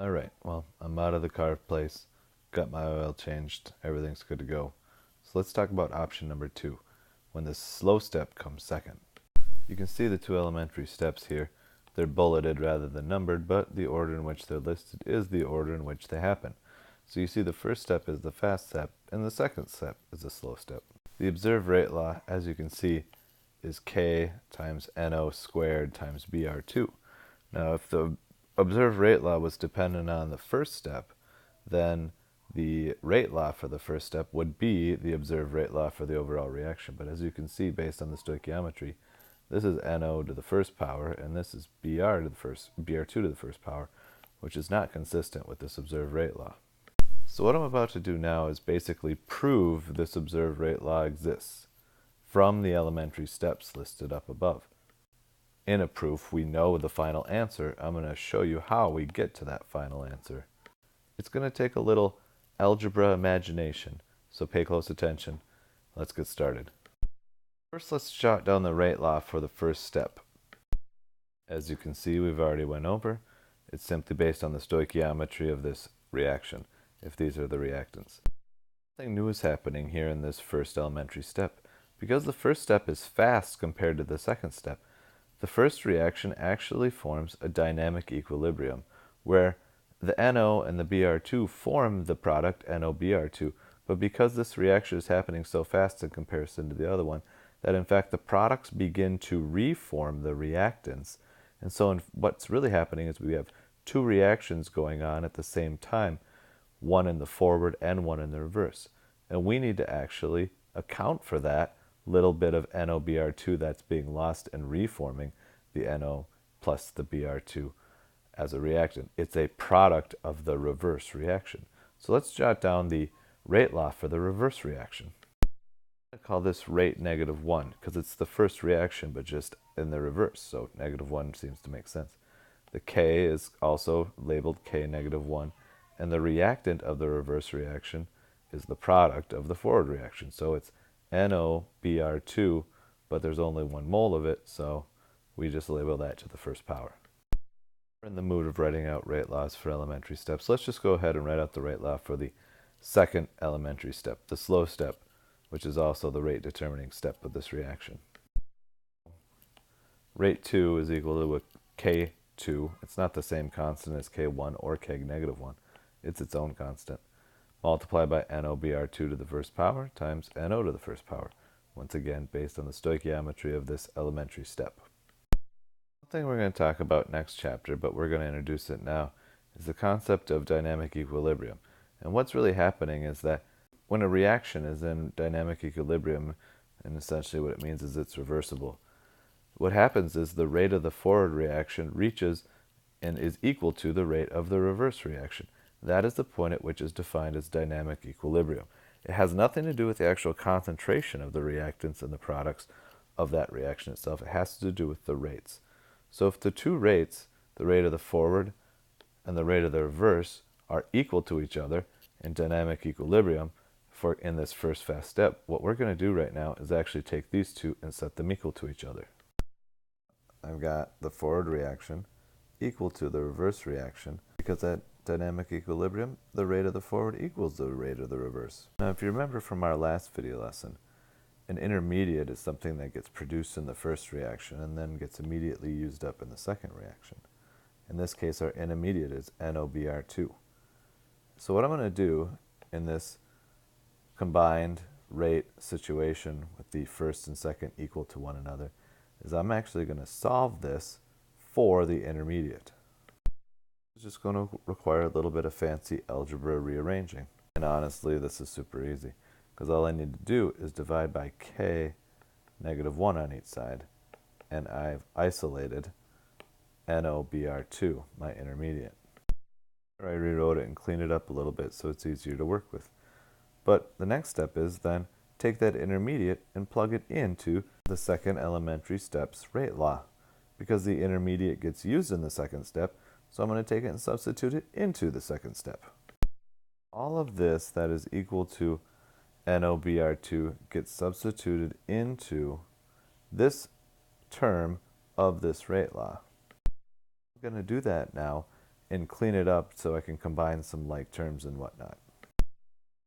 Alright, well, I'm out of the carved place, got my oil changed, everything's good to go. So let's talk about option number 2, when the slow step comes second. You can see the two elementary steps here. They're bulleted rather than numbered, but the order in which they're listed is the order in which they happen. So you see the first step is the fast step, and the second step is the slow step. The observed rate law, as you can see, is K times NO squared times BR2. Now, if the observed rate law was dependent on the first step, then the rate law for the first step would be the observed rate law for the overall reaction. But as you can see, based on the stoichiometry, this is NO to the first power, and this is BR2 to the first power, which is not consistent with this observed rate law. So what I'm about to do now is basically prove this observed rate law exists from the elementary steps listed up above. In a proof, we know the final answer. I'm going to show you how we get to that final answer. It's going to take a little algebra imagination, so pay close attention. Let's get started. First, let's jot down the rate law for the first step. As you can see, we've already went over. It's simply based on the stoichiometry of this reaction, if these are the reactants. Nothing new is happening here in this first elementary step. Because the first step is fast compared to the second step, the first reaction actually forms a dynamic equilibrium, where the NO and the Br2 form the product NOBr2, but because this reaction is happening so fast in comparison to the other one, that in fact the products begin to reform the reactants. And so what's really happening is we have two reactions going on at the same time, one in the forward and one in the reverse. And we need to actually account for that little bit of NOBr2 that's being lost and reforming the NO plus the Br2 as a reactant. It's a product of the reverse reaction. So let's jot down the rate law for the reverse reaction. I call this rate -1 because it's the first reaction but just in the reverse, so -1 seems to make sense. The K is also labeled K -1, and the reactant of the reverse reaction is the product of the forward reaction, so it's NOBr2, but there's only 1 mole of it, so we just label that to the first power. We're in the mood of writing out rate laws for elementary steps. Let's just go ahead and write out the rate law for the second elementary step, the slow step, which is also the rate determining step of this reaction. Rate 2 is equal to a K2. It's not the same constant as K1 or K -1. It's its own constant. Multiplied by NOBr2 to the first power times NO to the first power. Once again, based on the stoichiometry of this elementary step. Something we're going to talk about next chapter, but we're going to introduce it now, is the concept of dynamic equilibrium. And what's really happening is that when a reaction is in dynamic equilibrium, and essentially what it means is it's reversible, what happens is the rate of the forward reaction reaches and is equal to the rate of the reverse reaction. That is the point at which is defined as dynamic equilibrium. It has nothing to do with the actual concentration of the reactants and the products of that reaction itself. It has to do with the rates. So if the two rates, the rate of the forward and the rate of the reverse, are equal to each other in dynamic equilibrium in this first fast step, what we're going to do right now is actually take these two and set them equal to each other. I've got the forward reaction equal to the reverse reaction, because at dynamic equilibrium, the rate of the forward equals the rate of the reverse. Now, if you remember from our last video lesson, an intermediate is something that gets produced in the first reaction and then gets immediately used up in the second reaction. In this case, our intermediate is NOBr2. So what I'm going to do in this combined rate situation with the first and second equal to one another is I'm actually going to solve this for the intermediate. It's just going to require a little bit of fancy algebra rearranging. And honestly, this is super easy, because all I need to do is divide by K -1 on each side, and I've isolated NOBr2, my intermediate. I rewrote it and cleaned it up a little bit so it's easier to work with. But the next step is then take that intermediate and plug it into the second elementary step's rate law, because the intermediate gets used in the second step, so I'm going to take it and substitute it into the second step. All of this that is equal to NOBr2 gets substituted into this term of this rate law. I'm going to do that now and clean it up so I can combine some like terms and whatnot.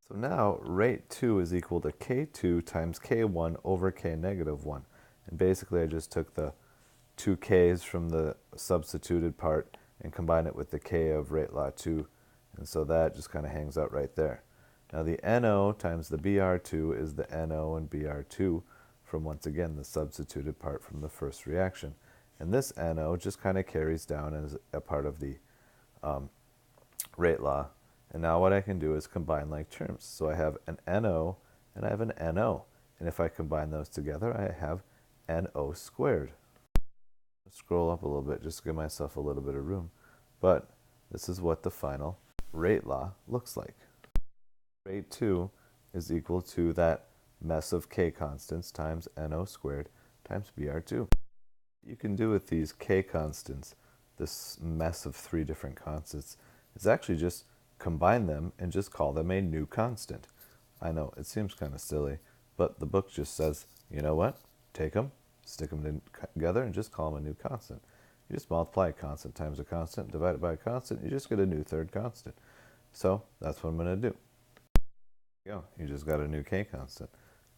So now rate 2 is equal to k2 times k1 over k negative 1. And basically I just took the 2 k's from the substituted part and combined it with the k of rate law 2. And so that just kind of hangs out right there. Now the NO times the Br2 is the NO and Br2 from, once again, the substituted part from the first reaction. And this NO just kind of carries down as a part of the rate law. And now what I can do is combine like terms. So I have an NO and I have an NO. And if I combine those together, I have NO squared. Scroll up a little bit just to give myself a little bit of room. But this is what the final rate law looks like. Rate 2 is equal to that mess of k constants times NO squared times Br2. You can do with these k constants, this mess of 3 different constants, is actually just combine them and just call them a new constant. I know, it seems kind of silly, but the book just says, you know what? Take them, stick them together, and just call them a new constant. You just multiply a constant times a constant, divide it by a constant, you just get a new third constant. So that's what I'm going to do. There you go, you just got a new k constant.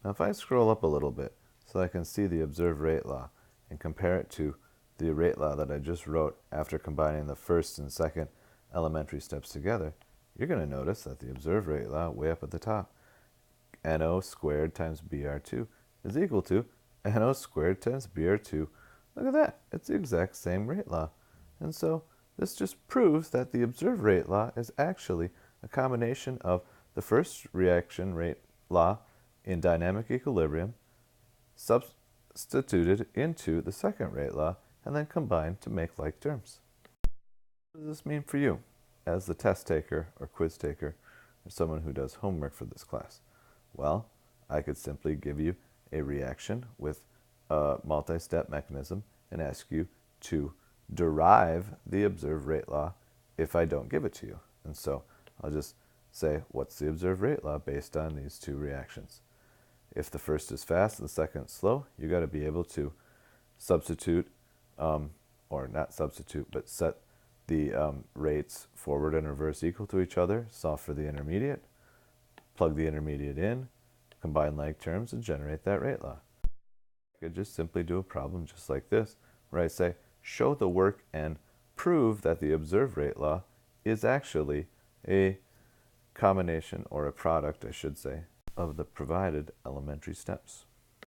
Now if I scroll up a little bit so I can see the observed rate law and compare it to the rate law that I just wrote after combining the first and second elementary steps together, you're going to notice that the observed rate law way up at the top, NO squared times Br2 is equal to NO squared times Br2. Look at that, it's the exact same rate law. And so this just proves that the observed rate law is actually a combination of the first reaction rate law in dynamic equilibrium substituted into the second rate law and then combined to make like terms. What does this mean for you as the test taker or quiz taker or someone who does homework for this class? Well, I could simply give you a reaction with a multi-step mechanism and ask you to derive the observed rate law if I don't give it to you. And so I'll just say, what's the observed rate law based on these 2 reactions? If the first is fast and the second is slow, you got to be able to substitute, or not substitute, but set the rates forward and reverse equal to each other, solve for the intermediate, plug the intermediate in, combine like terms, and generate that rate law. I could just simply do a problem just like this, where I say, show the work and prove that the observed rate law is actually a combination, or a product, I should say, of the provided elementary steps.